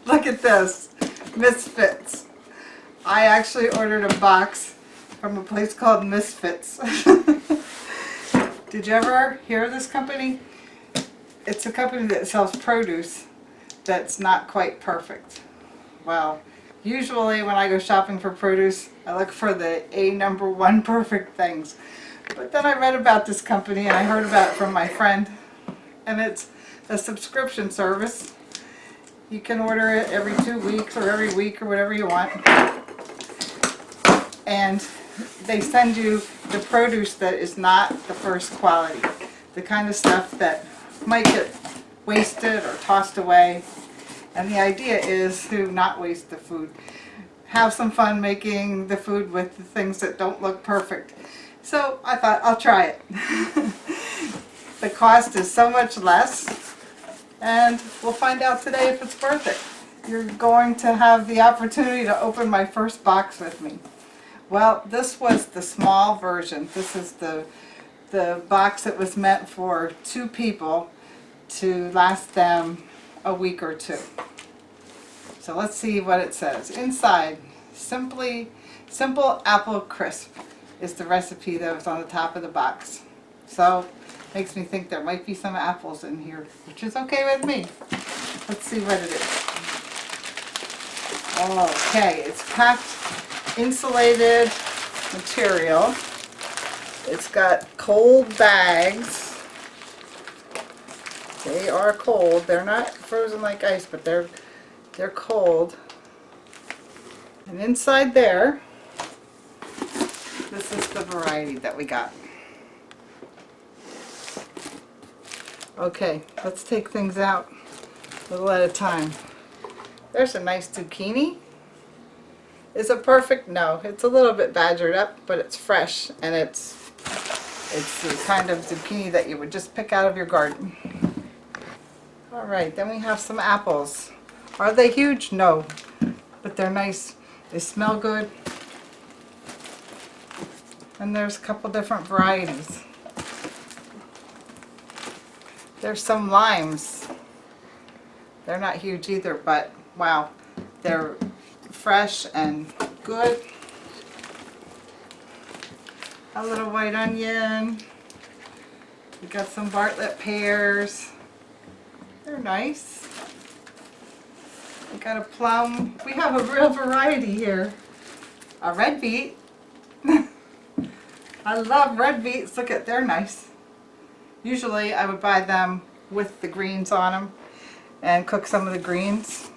Look at this. Misfits. I actually ordered a box from a place called Misfits. Did you ever hear of this company? It's a company that sells produce that's not quite perfect. Well, usually when I go shopping for produce, I look for the number one perfect things. But then I read about this company and I heard about it from my friend. And it's a subscription service. You can order it every 2 weeks or every week or whatever you want. And they send you the produce that is not the first quality. The kind of stuff that might get wasted or tossed away. And the idea is to not waste the food. Have some fun making the food with the things that don't look perfect. So I thought I'll try it. The cost is so much less, and we'll find out today if it's worth it. You're going to have the opportunity to open my first box with me. Well, this was the small version. This is the box that was meant for 2 people to last them a week or 2. So let's see what it says. Inside, simple apple crisp is the recipe that was on the top of the box. So makes me think there might be some apples in here, which is okay with me. Let's see what it is. Okay, it's packed insulated material. It's got cold bags. They are cold. They're not frozen like ice, but they're cold. And inside there, this is the variety that we got. Okay, let's take things out a little at a time. There's a nice zucchini. Is it perfect? No, it's a little bit badgered up, but it's fresh, and it's the kind of zucchini that you would just pick out of your garden. All right, then we have some apples. Are they huge? No, but they're nice. They smell good. And there's a couple different varieties. There's some limes. They're not huge either, but wow, they're fresh and good. A little white onion. We got some Bartlett pears. They're nice. We got a plum. We have a real variety here. A red beet. I love red beets. Look at, they're nice. Usually I would buy them with the greens on them and cook some of the greens.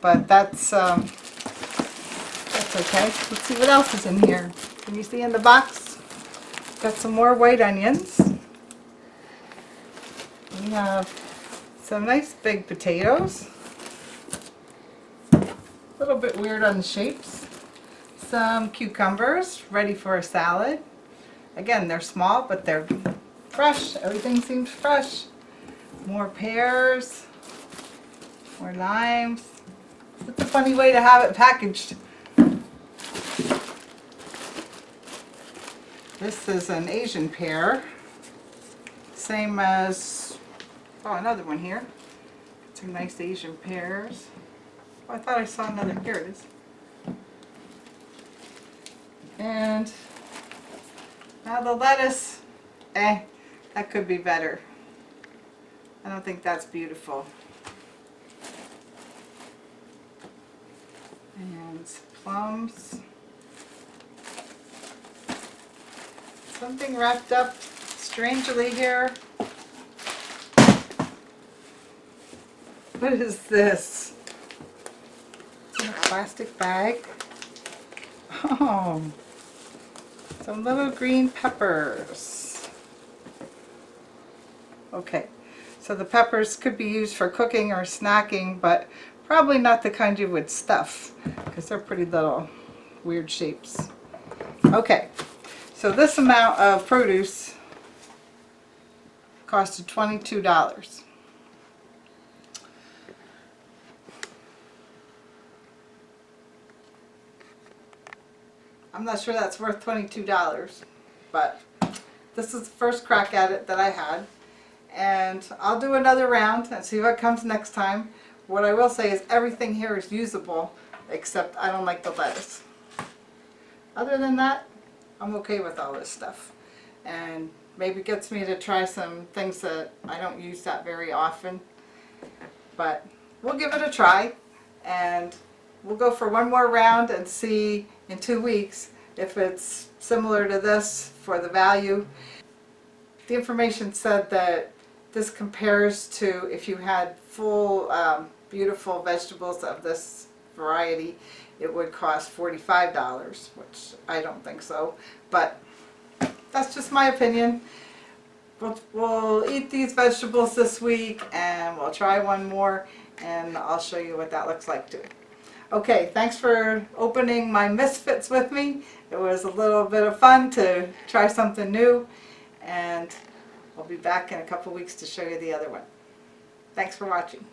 But that's okay. Let's see what else is in here. Can you see in the box? Got some more white onions. We have some nice big potatoes. A little bit weird on the shapes. Some cucumbers ready for a salad. Again, they're small, but they're fresh. Everything seems fresh. More pears. More limes. It's a funny way to have it packaged. This is an Asian pear. Same as, oh, another one here. Some nice Asian pears. Oh, I thought I saw another. Here it is. And now the lettuce, that could be better. I don't think that's beautiful. And plums. Something wrapped up strangely here. What is this? It's in a plastic bag. Oh, some little green peppers. Okay, so the peppers could be used for cooking or snacking, but probably not the kind you would stuff because they're pretty little weird shapes. Okay, so this amount of produce costed $22. I'm not sure that's worth $22, but this is the first crack at it that I had. and I'll do another round and see what comes next time. What I will say is everything here is usable, except I don't like the lettuce. Other than that, I'm okay with all this stuff. And maybe gets me to try some things that I don't use that very often. But we'll give it a try, and we'll go for one more round and see in 2 weeks if it's similar to this for the value. The information said that this compares to if you had full beautiful vegetables of this variety, it would cost $45, which I don't think so, but that's just my opinion. We'll eat these vegetables this week, and we'll try one more, and I'll show you what that looks like too. Okay, thanks for opening my Misfits with me. It was a little bit of fun to try something new, and I'll be back in a couple weeks to show you the other one. Thanks for watching.